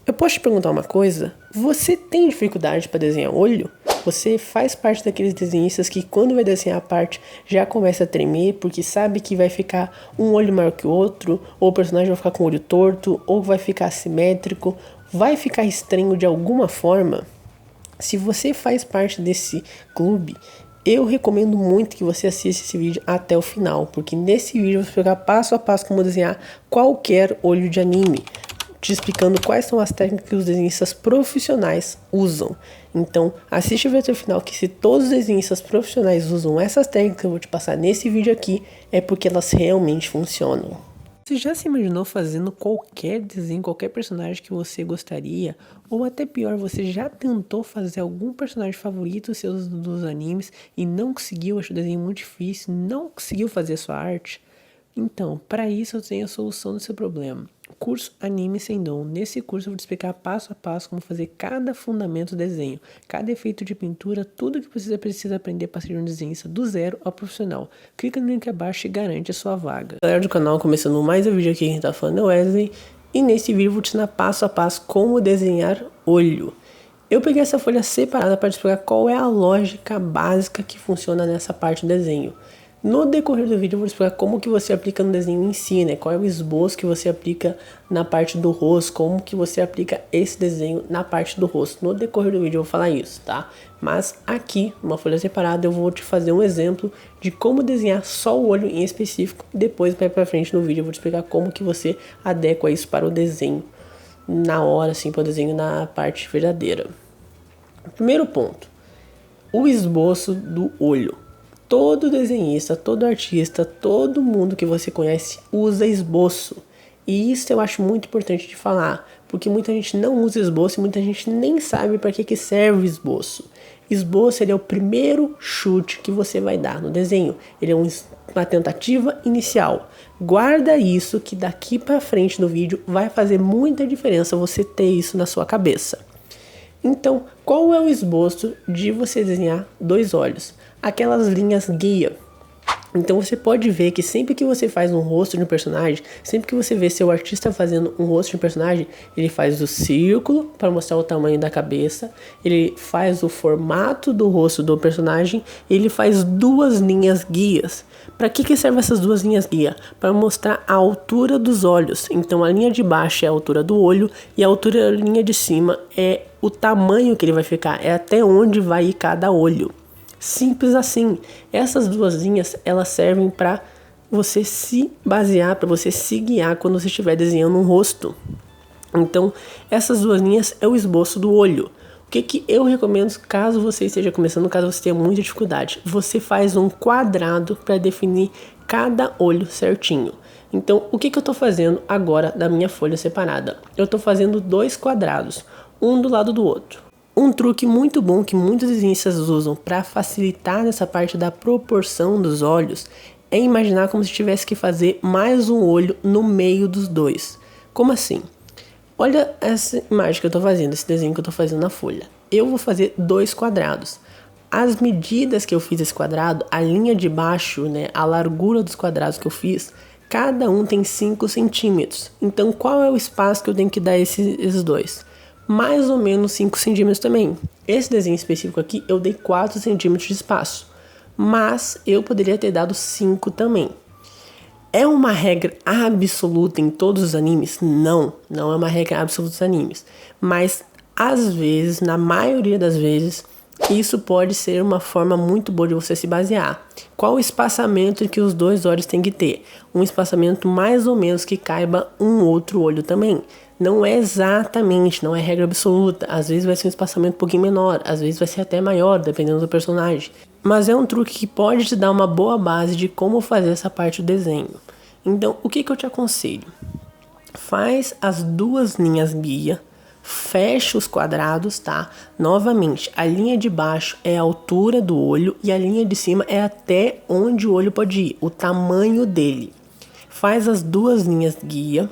Eu posso te perguntar uma coisa? Você tem dificuldade para desenhar olho? Você faz parte daqueles desenhistas que quando vai desenhar a parte já começa a tremer porque sabe que vai ficar um olho maior que o outro, ou o personagem vai ficar com o olho torto, ou vai ficar assimétrico, vai ficar estranho de alguma forma? Se você faz parte desse clube, eu recomendo muito que você assista esse vídeo até o final, porque nesse vídeo eu vou explicar passo a passo como desenhar qualquer olho de anime, te explicando quais são as técnicas que os desenhistas profissionais usam. Então, assiste o vídeo até o final, que se todos os desenhistas profissionais usam essas técnicas que eu vou te passar nesse vídeo aqui, é porque elas realmente funcionam. Você já se imaginou fazendo qualquer desenho, qualquer personagem que você gostaria? Ou até pior, você já tentou fazer algum personagem favorito seus dos animes e não conseguiu, achou o desenho muito difícil, não conseguiu fazer a sua arte? Então, para isso eu tenho a solução do seu problema. Curso Anime Sem Dom. Nesse curso eu vou te explicar passo a passo como fazer cada fundamento do desenho, cada efeito de pintura, tudo que você precisa aprender para ser um desenhista do zero ao profissional. Clica no link abaixo e garante a sua vaga. Galera do canal, começando mais um vídeo aqui, quem tá falando é o Wesley, e nesse vídeo eu vou te ensinar passo a passo como desenhar olho. Eu peguei essa folha separada para te explicar qual é a lógica básica que funciona nessa parte do desenho. No decorrer do vídeo eu vou explicar como que você aplica no desenho em si, né? Qual é o esboço que você aplica na parte do rosto, como que você aplica esse desenho na parte do rosto. No decorrer do vídeo eu vou falar isso, tá? Mas aqui, numa folha separada, eu vou te fazer um exemplo de como desenhar só o olho em específico. Depois, mais pra frente no vídeo, eu vou te explicar como que você adequa isso para o desenho na hora, assim, para o desenho na parte verdadeira. Primeiro ponto, o esboço do olho. Todo desenhista, todo artista, todo mundo que você conhece usa esboço. E isso eu acho muito importante de falar, porque muita gente não usa esboço e muita gente nem sabe para que serve o esboço. Esboço ele é o primeiro chute que você vai dar no desenho. Ele é uma tentativa inicial. Guarda isso que daqui para frente no vídeo vai fazer muita diferença você ter isso na sua cabeça. Então, qual é o esboço de você desenhar dois olhos? Aquelas linhas guia. Então você pode ver que sempre que você faz um rosto de um personagem, sempre que você vê seu artista fazendo um rosto de um personagem, ele faz o círculo para mostrar o tamanho da cabeça, ele faz o formato do rosto do personagem, ele faz duas linhas guias. Para que servem essas duas linhas guia? Para mostrar a altura dos olhos. Então a linha de baixo é a altura do olho e a altura da linha de cima é o tamanho que ele vai ficar, é até onde vai ir cada olho. Simples assim. Essas duas linhas elas servem para você se basear, para você se guiar quando você estiver desenhando um rosto. Então essas duas linhas é o esboço do olho. O que eu recomendo caso você esteja começando, caso você tenha muita dificuldade? Você faz um quadrado para definir cada olho certinho. Então o que eu estou fazendo agora da minha folha separada? Eu estou fazendo dois quadrados, um do lado do outro. Um truque muito bom que muitos desenhistas usam para facilitar nessa parte da proporção dos olhos é imaginar como se tivesse que fazer mais um olho no meio dos dois. Como assim? Olha essa imagem que eu estou fazendo, esse desenho que eu estou fazendo na folha. Eu vou fazer dois quadrados. As medidas que eu fiz esse quadrado, a linha de baixo, né, a largura dos quadrados que eu fiz, cada um tem 5 centímetros. Então qual é o espaço que eu tenho que dar a esses dois? Mais ou menos 5 centímetros também. Esse desenho específico aqui eu dei 4 centímetros de espaço, mas eu poderia ter dado 5 também. É uma regra absoluta em todos os animes? Não, não é uma regra absoluta dos animes. Mas às vezes, na maioria das vezes, isso pode ser uma forma muito boa de você se basear. Qual o espaçamento que os dois olhos têm que ter? Um espaçamento mais ou menos que caiba um outro olho também. Não é exatamente, não é regra absoluta. Às vezes vai ser um espaçamento um pouquinho menor, às vezes vai ser até maior, dependendo do personagem. Mas é um truque que pode te dar uma boa base de como fazer essa parte do desenho. Então, o que eu te aconselho? Faz as duas linhas guia, fecha os quadrados, tá? Novamente, a linha de baixo é a altura do olho e a linha de cima é até onde o olho pode ir, o tamanho dele. Faz as duas linhas guia,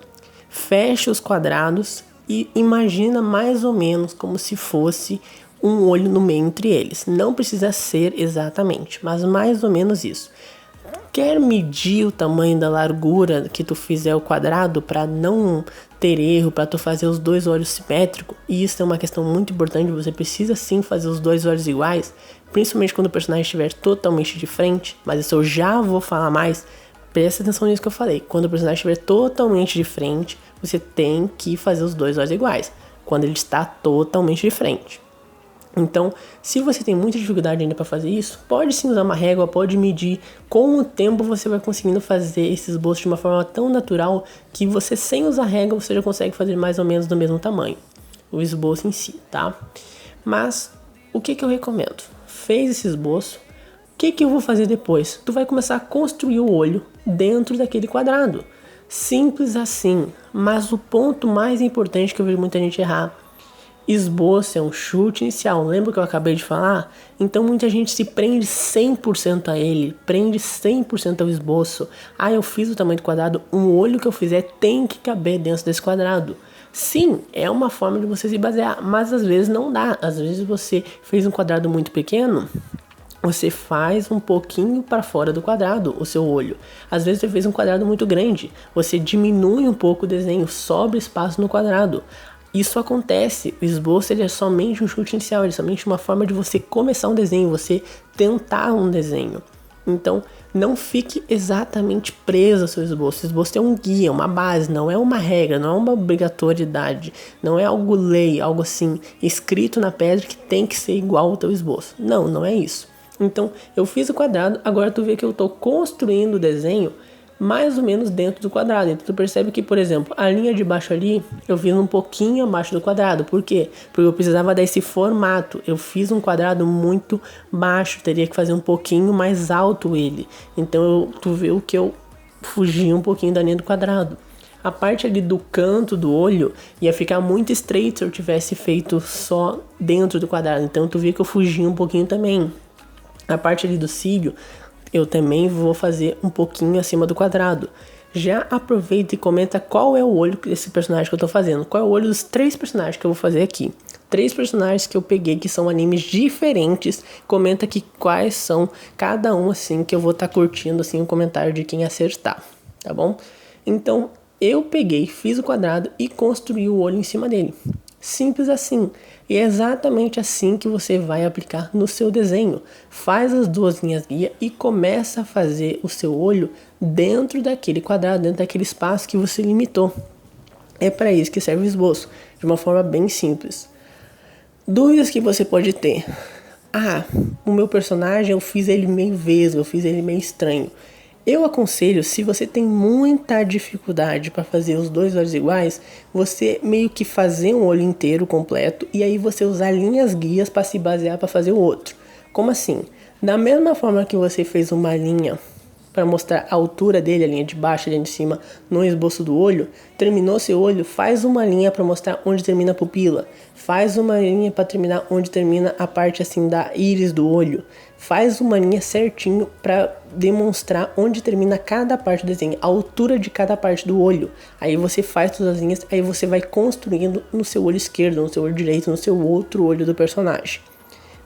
fecha os quadrados e imagina mais ou menos como se fosse um olho no meio entre eles. Não precisa ser exatamente, mas mais ou menos isso. Quer medir o tamanho da largura que tu fizer o quadrado para não ter erro, para tu fazer os dois olhos simétricos, e isso é uma questão muito importante, você precisa sim fazer os dois olhos iguais, principalmente quando o personagem estiver totalmente de frente, mas isso eu já vou falar mais, presta atenção nisso que eu falei, quando o personagem estiver totalmente de frente, você tem que fazer os dois olhos iguais, quando ele está totalmente de frente. Então, se você tem muita dificuldade ainda para fazer isso, pode sim usar uma régua, pode medir. Com o tempo você vai conseguindo fazer esse esboço de uma forma tão natural que você, sem usar régua, você já consegue fazer mais ou menos do mesmo tamanho, o esboço em si, tá? Mas, o que eu recomendo? Fez esse esboço, o que eu vou fazer depois? Tu vai começar a construir o olho dentro daquele quadrado. Simples assim, mas o ponto mais importante que eu vejo muita gente errar: esboço é um chute inicial, lembra que eu acabei de falar? Então muita gente se prende 100% a ele, prende 100% ao esboço. Ah, eu fiz o tamanho do quadrado, um olho que eu fizer tem que caber dentro desse quadrado. Sim, é uma forma de você se basear, mas às vezes não dá. Às vezes você fez um quadrado muito pequeno, você faz um pouquinho para fora do quadrado o seu olho. Às vezes você fez um quadrado muito grande, você diminui um pouco o desenho, sobra espaço no quadrado. Isso acontece, o esboço ele é somente um chute inicial, ele é somente uma forma de você começar um desenho, você tentar um desenho. Então, não fique exatamente preso ao seu esboço. O esboço é um guia, uma base, não é uma regra, não é uma obrigatoriedade, não é algo lei, algo assim, escrito na pedra que tem que ser igual ao teu esboço. Não, não é isso. Então, eu fiz o quadrado, agora tu vê que eu estou construindo o desenho mais ou menos dentro do quadrado. Então tu percebe que, por exemplo, a linha de baixo ali eu fiz um pouquinho abaixo do quadrado. Por quê? Porque eu precisava desse formato. Eu fiz um quadrado muito baixo, teria que fazer um pouquinho mais alto ele. Então tu vê o que eu fugi um pouquinho da linha do quadrado. A parte ali do canto do olho ia ficar muito estreito se eu tivesse feito só dentro do quadrado. Então tu vê que eu fugi um pouquinho também. A parte ali do cílio eu também vou fazer um pouquinho acima do quadrado. Já aproveita e comenta qual é o olho desse personagem que eu tô fazendo. Qual é o olho dos 3 personagens que eu vou fazer aqui. 3 personagens que eu peguei que são animes diferentes. Comenta aqui quais são cada um, assim, que eu vou estar curtindo assim o comentário de quem acertar, tá bom? Então eu peguei, fiz o quadrado e construí o olho em cima dele. Simples assim. E é exatamente assim que você vai aplicar no seu desenho. Faz as 2 linhas guia e começa a fazer o seu olho dentro daquele quadrado, dentro daquele espaço que você limitou. É para isso que serve o esboço, de uma forma bem simples. Dúvidas que você pode ter: ah, o meu personagem eu fiz ele meio vesgo, eu fiz ele meio estranho. Eu aconselho, se você tem muita dificuldade para fazer os 2 olhos iguais, você meio que fazer um olho inteiro completo e aí você usar linhas guias para se basear para fazer o outro. Como assim? Da mesma forma que você fez uma linha para mostrar a altura dele, a linha de baixo, a linha de cima, no esboço do olho, terminou seu olho, faz uma linha para mostrar onde termina a pupila, faz uma linha para terminar onde termina a parte assim da íris do olho, faz uma linha certinho para demonstrar onde termina cada parte do desenho, a altura de cada parte do olho. Aí você faz todas as linhas, aí você vai construindo no seu olho esquerdo, no seu olho direito, no seu outro olho do personagem.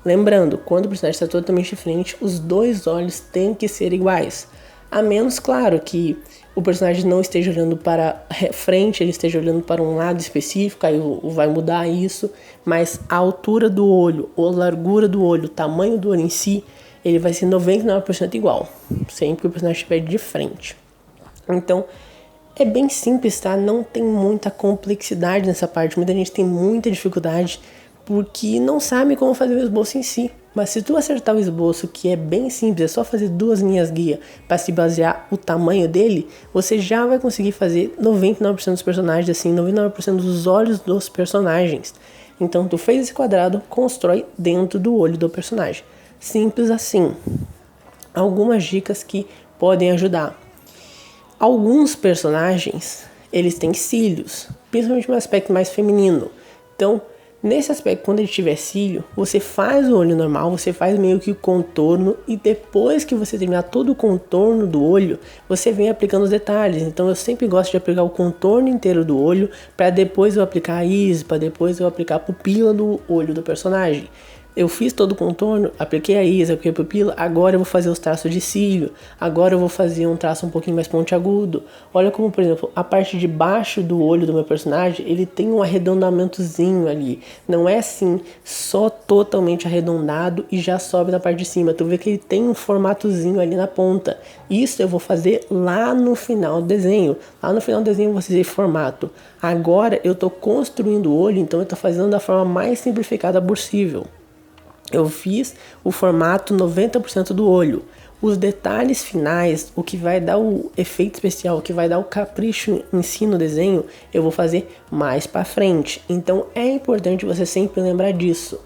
Lembrando, quando o personagem está totalmente de frente, os 2 olhos têm que ser iguais. A menos, claro, que o personagem não esteja olhando para frente, ele esteja olhando para um lado específico, aí vai mudar isso. Mas a altura do olho, ou a largura do olho, o tamanho do olho em si, ele vai ser 99% igual, sempre que o personagem estiver de frente. Então, é bem simples, tá? Não tem muita complexidade nessa parte. Muita gente tem muita dificuldade porque não sabe como fazer o esboço em si. Mas se tu acertar o esboço, que é bem simples, é só fazer 2 linhas guia para se basear o tamanho dele, você já vai conseguir fazer 99% dos personagens, assim, 99% dos olhos dos personagens. Então tu fez esse quadrado, constrói dentro do olho do personagem. Simples assim. Algumas dicas que podem ajudar. Alguns personagens, eles têm cílios, principalmente no aspecto mais feminino. Então, nesse aspecto, quando ele tiver cílio, você faz o olho normal, você faz meio que o contorno e depois que você terminar todo o contorno do olho, você vem aplicando os detalhes. Então eu sempre gosto de aplicar o contorno inteiro do olho para depois eu aplicar a íris, para depois eu aplicar a pupila do olho do personagem. Eu fiz todo o contorno, apliquei a ISA, apliquei a pupila, agora eu vou fazer os traços de cílio, agora eu vou fazer um traço um pouquinho mais pontiagudo. Olha como, por exemplo, a parte de baixo do olho do meu personagem, ele tem um arredondamentozinho ali. Não é assim, só totalmente arredondado e já sobe na parte de cima. Tu vê que ele tem um formatozinho ali na ponta. Isso eu vou fazer lá no final do desenho. Lá no final do desenho eu vou fazer formato. Agora eu estou construindo o olho, então eu estou fazendo da forma mais simplificada possível. Eu fiz o formato 90% do olho. Os detalhes finais, o que vai dar o efeito especial, o que vai dar o capricho em si no desenho, eu vou fazer mais para frente. Então é importante você sempre lembrar disso.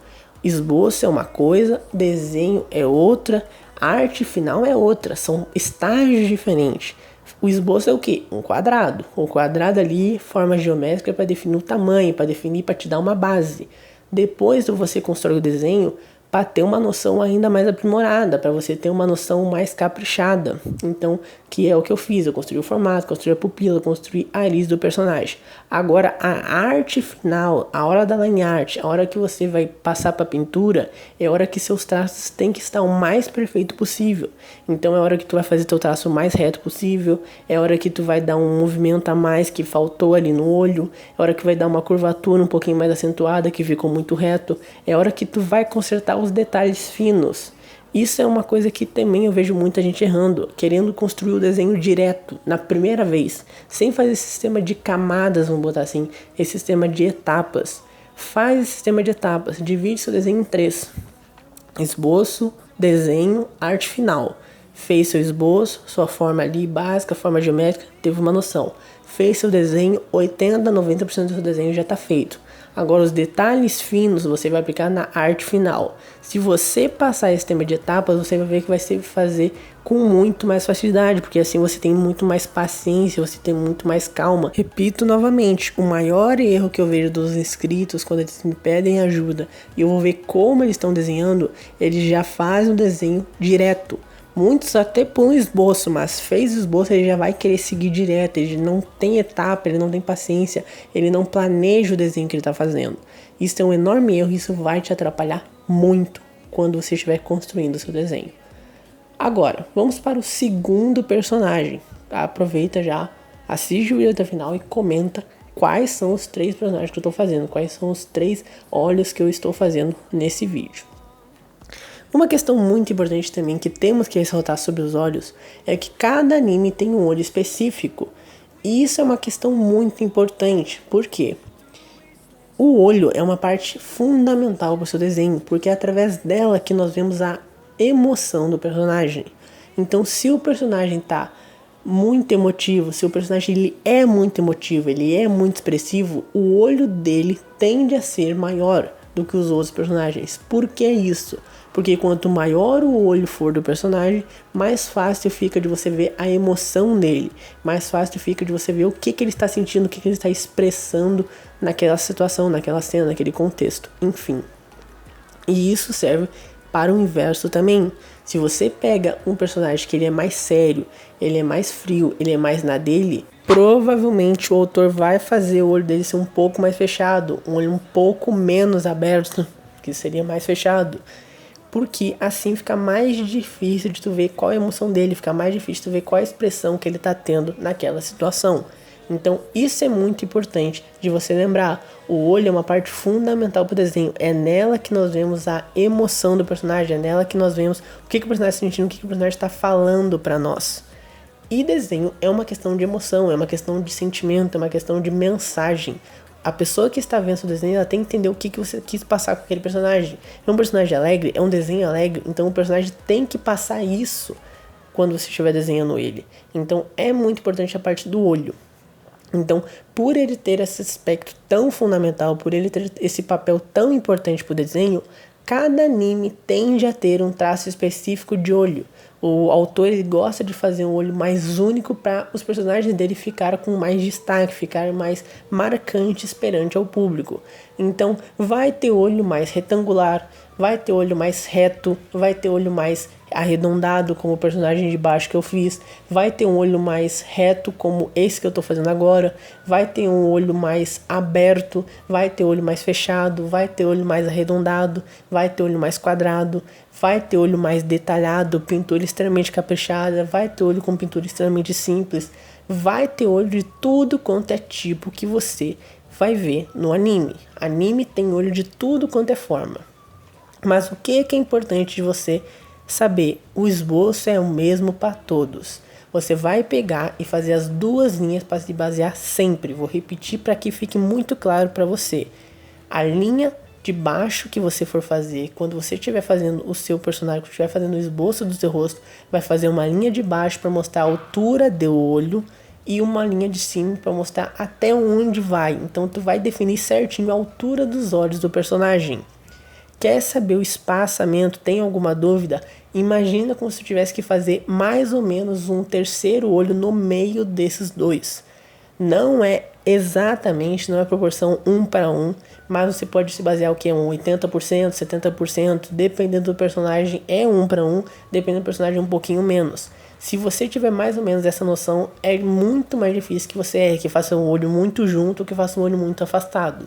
Esboço é uma coisa, desenho é outra, arte final é outra, são estágios diferentes. O esboço é o que? Um quadrado. O quadrado ali, forma geométrica para definir o tamanho, para definir, para te dar uma base. Depois você constrói o desenho para ter uma noção ainda mais aprimorada, para você ter uma noção mais caprichada. Então, que é o que eu fiz, eu construí o formato, construí a pupila, construí a iris do personagem. Agora, a arte final, a hora da line art, a hora que você vai passar para pintura, é a hora que seus traços têm que estar o mais perfeito possível. Então, é a hora que tu vai fazer teu traço o mais reto possível, é a hora que tu vai dar um movimento a mais que faltou ali no olho, é a hora que vai dar uma curvatura um pouquinho mais acentuada que ficou muito reto, é a hora que tu vai consertar os detalhes finos. Isso é uma coisa que também eu vejo muita gente errando, querendo construir o desenho direto, na primeira vez, sem fazer esse sistema de camadas, vamos botar assim, esse sistema de etapas. Faz esse sistema de etapas, divide seu desenho em 3. Esboço, desenho, arte final. Fez seu esboço, sua forma ali básica, forma geométrica, teve uma noção. Fez seu desenho, 80, 90% do seu desenho já está feito. Agora os detalhes finos você vai aplicar na arte final. Se você passar esse tema de etapas, você vai ver que vai ser fazer com muito mais facilidade, porque assim você tem muito mais paciência, você tem muito mais calma. Repito novamente, o maior erro que eu vejo dos inscritos quando eles me pedem ajuda e eu vou ver como eles estão desenhando, eles já fazem o desenho direto. Muitos até põem esboço, mas fez o esboço, ele já vai querer seguir direto, ele não tem etapa, ele não tem paciência, ele não planeja o desenho que ele está fazendo. Isso é um enorme erro, isso vai te atrapalhar muito quando você estiver construindo o seu desenho. Agora, vamos para o segundo personagem. Aproveita já, assiste o vídeo até o final e comenta quais são os 3 personagens que eu estou fazendo, quais são os 3 olhos que eu estou fazendo nesse vídeo. Uma questão muito importante também que temos que ressaltar sobre os olhos é que cada anime tem um olho específico. E isso é uma questão muito importante, porque o olho é uma parte fundamental para o seu desenho, porque é através dela que nós vemos a emoção do personagem. Então, se o personagem está muito emotivo, se o personagem ele é muito emotivo, ele é muito expressivo, o olho dele tende a ser maior do que os outros personagens. Por que isso? Porque quanto maior o olho for do personagem, mais fácil fica de você ver a emoção dele. Mais fácil fica de você ver o que ele está sentindo, o que ele está expressando naquela situação, naquela cena, naquele contexto. Enfim. E isso serve para o inverso também. Se você pega um personagem que ele é mais sério, ele é mais frio, ele é mais na dele, provavelmente o autor vai fazer o olho dele ser um pouco mais fechado, um olho um pouco menos aberto, que seria mais fechado. Porque assim fica mais difícil de tu ver qual é a emoção dele, fica mais difícil de tu ver qual é a expressão que ele está tendo naquela situação. Então isso é muito importante de você lembrar. O olho é uma parte fundamental para o desenho. É nela que nós vemos a emoção do personagem, é nela que nós vemos o que o personagem está sentindo, o que o personagem está falando para nós. E desenho é uma questão de emoção, é uma questão de sentimento, é uma questão de mensagem. A pessoa que está vendo seu desenho, ela tem que entender o que você quis passar com aquele personagem. É um personagem alegre, é um desenho alegre, então o personagem tem que passar isso quando você estiver desenhando ele. Então é muito importante a parte do olho. Então, por ele ter esse aspecto tão fundamental, por ele ter esse papel tão importante para o desenho, cada anime tende a ter um traço específico de olho. O autor ele gosta de fazer um olho mais único para os personagens dele ficarem com mais destaque, ficarem mais marcantes perante ao público. Então vai ter olho mais retangular, vai ter olho mais reto, vai ter olho mais arredondado como o personagem de baixo que eu fiz, vai ter um olho mais reto como esse que eu estou fazendo agora, vai ter um olho mais aberto, vai ter olho mais fechado, vai ter olho mais arredondado, vai ter olho mais quadrado, vai ter olho mais detalhado, pintura extremamente caprichada, vai ter olho com pintura extremamente simples, vai ter olho de tudo quanto é tipo que você vai ver no anime. Anime tem olho de tudo quanto é forma. Mas o que é importante de você saber? O esboço é o mesmo para todos. Você vai pegar e fazer as duas linhas para se basear sempre. Vou repetir para que fique muito claro para você. A linha de baixo que você for fazer, quando você estiver fazendo o seu personagem, quando estiver fazendo o esboço do seu rosto, vai fazer uma linha de baixo para mostrar a altura do olho e uma linha de cima para mostrar até onde vai. Então tu vai definir certinho a altura dos olhos do personagem. Quer saber o espaçamento? Tem alguma dúvida? Imagina como se eu tivesse que fazer mais ou menos um terceiro olho no meio desses dois. Não é exatamente, não é proporção 1 para 1, mas você pode se basear o que é um 80%, 70%, dependendo do personagem é 1 para 1, dependendo do personagem um pouquinho menos. Se você tiver mais ou menos essa noção, é muito mais difícil que você erre, que faça um olho muito junto ou que faça um olho muito afastado.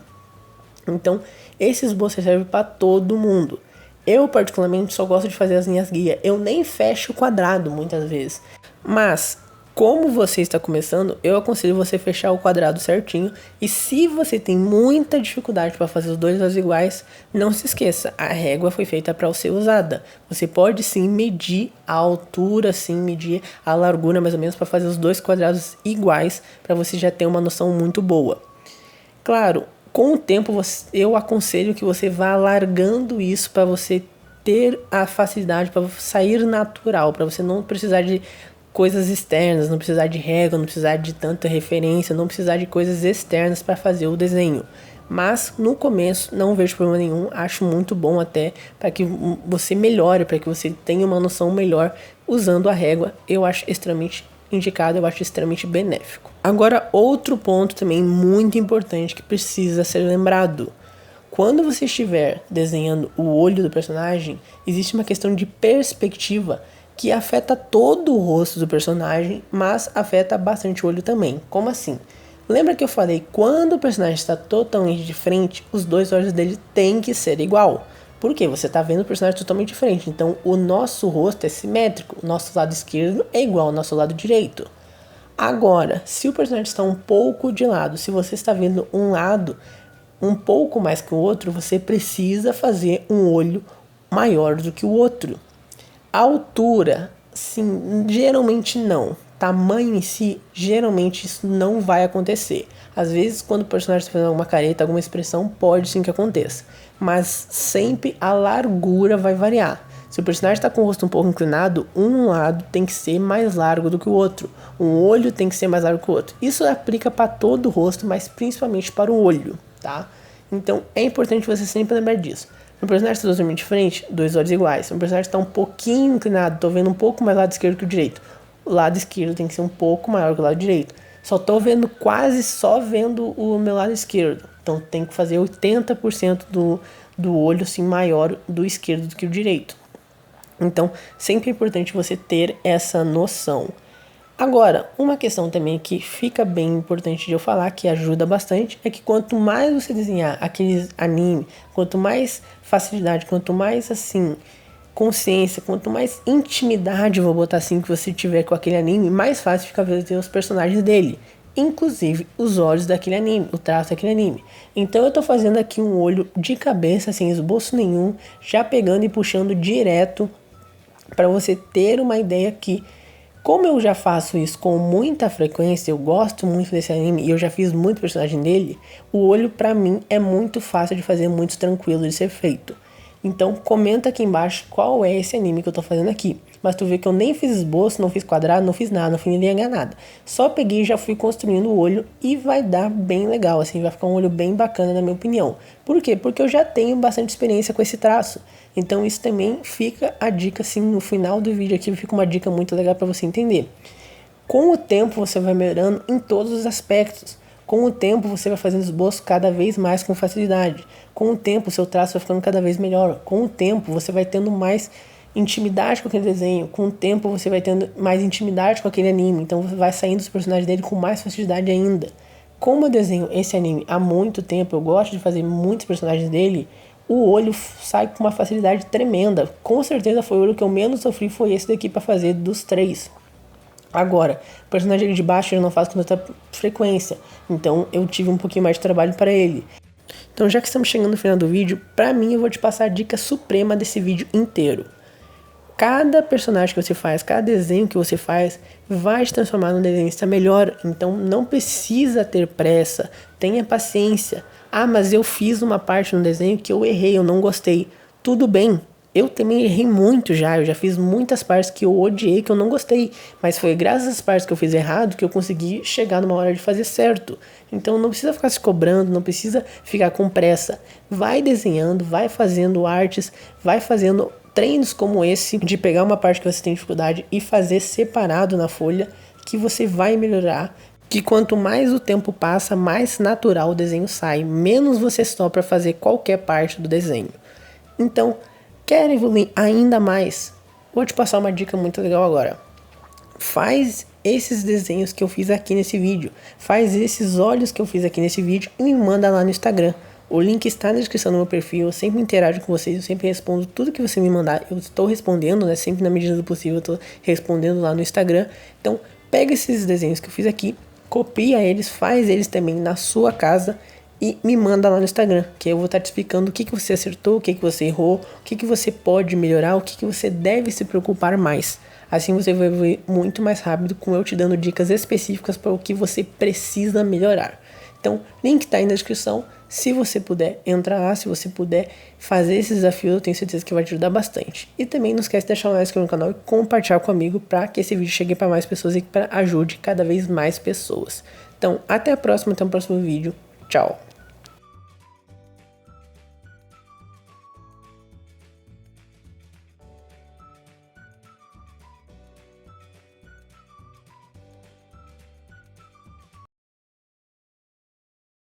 Então, esse esboço serve para todo mundo. Eu, particularmente, só gosto de fazer as linhas guia. Eu nem fecho o quadrado, muitas vezes. Mas, como você está começando, eu aconselho você fechar o quadrado certinho. E se você tem muita dificuldade para fazer os dois olhos iguais, não se esqueça. A régua foi feita para ser usada. Você pode, sim, medir a altura, sim, medir a largura, mais ou menos, para fazer os dois quadrados iguais, para você já ter uma noção muito boa. Claro, com o tempo eu aconselho que você vá largando isso para você ter a facilidade, para sair natural, para você não precisar de coisas externas, não precisar de régua, não precisar de tanta referência, não precisar de coisas externas para fazer o desenho. Mas no começo não vejo problema nenhum, acho muito bom até para que você melhore, para que você tenha uma noção melhor usando a régua. Eu acho extremamente indicado, eu acho extremamente benéfico. Agora, outro ponto também muito importante que precisa ser lembrado. Quando você estiver desenhando o olho do personagem, existe uma questão de perspectiva que afeta todo o rosto do personagem, mas afeta bastante o olho também. Como assim? Lembra que eu falei, quando o personagem está totalmente de frente, os dois olhos dele têm que ser igual. Por quê? Você está vendo o personagem totalmente diferente. Então, o nosso rosto é simétrico. O nosso lado esquerdo é igual ao nosso lado direito. Agora, se o personagem está um pouco de lado, se você está vendo um lado um pouco mais que o outro, você precisa fazer um olho maior do que o outro. A altura, sim, geralmente não. Tamanho em si, geralmente isso não vai acontecer. Às vezes, quando o personagem está fazendo alguma careta, alguma expressão, pode sim que aconteça. Mas sempre a largura vai variar. Se o personagem está com o rosto um pouco inclinado, um lado tem que ser mais largo do que o outro. Um olho tem que ser mais largo que o outro. Isso aplica para todo o rosto, mas principalmente para o olho, tá? Então é importante você sempre lembrar disso. Se o personagem está totalmente de frente, dois olhos iguais. Se o personagem está um pouquinho inclinado, estou vendo um pouco mais lado esquerdo que o direito. O lado esquerdo tem que ser um pouco maior que o lado direito. Só estou vendo quase só vendo o meu lado esquerdo. Então tem que fazer 80% do olho assim, maior do esquerdo do que o direito. Então sempre é importante você ter essa noção. Agora, uma questão também que fica bem importante de eu falar, que ajuda bastante, é que quanto mais você desenhar aqueles anime, quanto mais facilidade, quanto mais assim consciência, quanto mais intimidade, vou botar assim, que você tiver com aquele anime, mais fácil fica ver os personagens dele. Inclusive os olhos daquele anime, o traço daquele anime. Então eu tô fazendo aqui um olho de cabeça, sem esboço nenhum, já pegando e puxando direto para você ter uma ideia que, como eu já faço isso com muita frequência, eu gosto muito desse anime e eu já fiz muito personagem dele, o olho pra mim é muito fácil de fazer, muito tranquilo de ser feito. Então comenta aqui embaixo qual é esse anime que eu tô fazendo aqui. Mas tu vê que eu nem fiz esboço, não fiz quadrado, não fiz nada, não fiz nem nada. Só peguei e já fui construindo o olho e vai dar bem legal, assim, vai ficar um olho bem bacana na minha opinião. Por quê? Porque eu já tenho bastante experiência com esse traço. Então isso também fica a dica, assim, no final do vídeo aqui, fica uma dica muito legal para você entender. Com o tempo você vai melhorando em todos os aspectos. Com o tempo você vai fazendo esboço cada vez mais com facilidade. Com o tempo o seu traço vai ficando cada vez melhor. Com o tempo você vai tendo mais intimidade com aquele desenho. Com o tempo você vai tendo mais intimidade com aquele anime. Então você vai saindo dos personagens dele com mais facilidade ainda. Como eu desenho esse anime há muito tempo, eu gosto de fazer muitos personagens dele, o olho sai com uma facilidade tremenda. Com certeza foi o olho que eu menos sofri, foi esse daqui para fazer dos 3. Agora, o personagem de baixo eu não faço com tanta frequência, então eu tive um pouquinho mais de trabalho para ele. Então já que estamos chegando no final do vídeo, pra mim eu vou te passar a dica suprema desse vídeo inteiro. Cada personagem que você faz, cada desenho que você faz, vai te transformar num desenhista melhor. Então não precisa ter pressa, tenha paciência. Ah, mas eu fiz uma parte no desenho que eu errei, eu não gostei. Tudo bem. Eu também errei muito já, eu já fiz muitas partes que eu odiei, que eu não gostei. Mas foi graças às partes que eu fiz errado que eu consegui chegar numa hora de fazer certo. Então não precisa ficar se cobrando, não precisa ficar com pressa. Vai desenhando, vai fazendo artes, vai fazendo treinos como esse, de pegar uma parte que você tem dificuldade e fazer separado na folha, que você vai melhorar. Que quanto mais o tempo passa, mais natural o desenho sai, menos você sofre para fazer qualquer parte do desenho. Então, quer evoluir ainda mais? Vou te passar uma dica muito legal agora. Faz esses desenhos que eu fiz aqui nesse vídeo. Faz esses olhos que eu fiz aqui nesse vídeo e me manda lá no Instagram. O link está na descrição do meu perfil. Eu sempre interajo com vocês. Eu sempre respondo tudo que você me mandar. Eu estou respondendo, né? Sempre na medida do possível. Eu estou respondendo lá no Instagram. Então, pega esses desenhos que eu fiz aqui. Copia eles. Faz eles também na sua casa. E me manda lá no Instagram, que eu vou estar te explicando o que você acertou, o que você errou, o que você pode melhorar, o que você deve se preocupar mais. Assim você vai ver muito mais rápido, com eu te dando dicas específicas para o que você precisa melhorar. Então, link está aí na descrição. Se você puder, entra lá. Se você puder fazer esse desafio, eu tenho certeza que vai te ajudar bastante. E também não esquece de deixar um like no canal e compartilhar com o amigo para que esse vídeo chegue para mais pessoas e para ajude cada vez mais pessoas. Então, até a próxima, até o próximo vídeo. Tchau!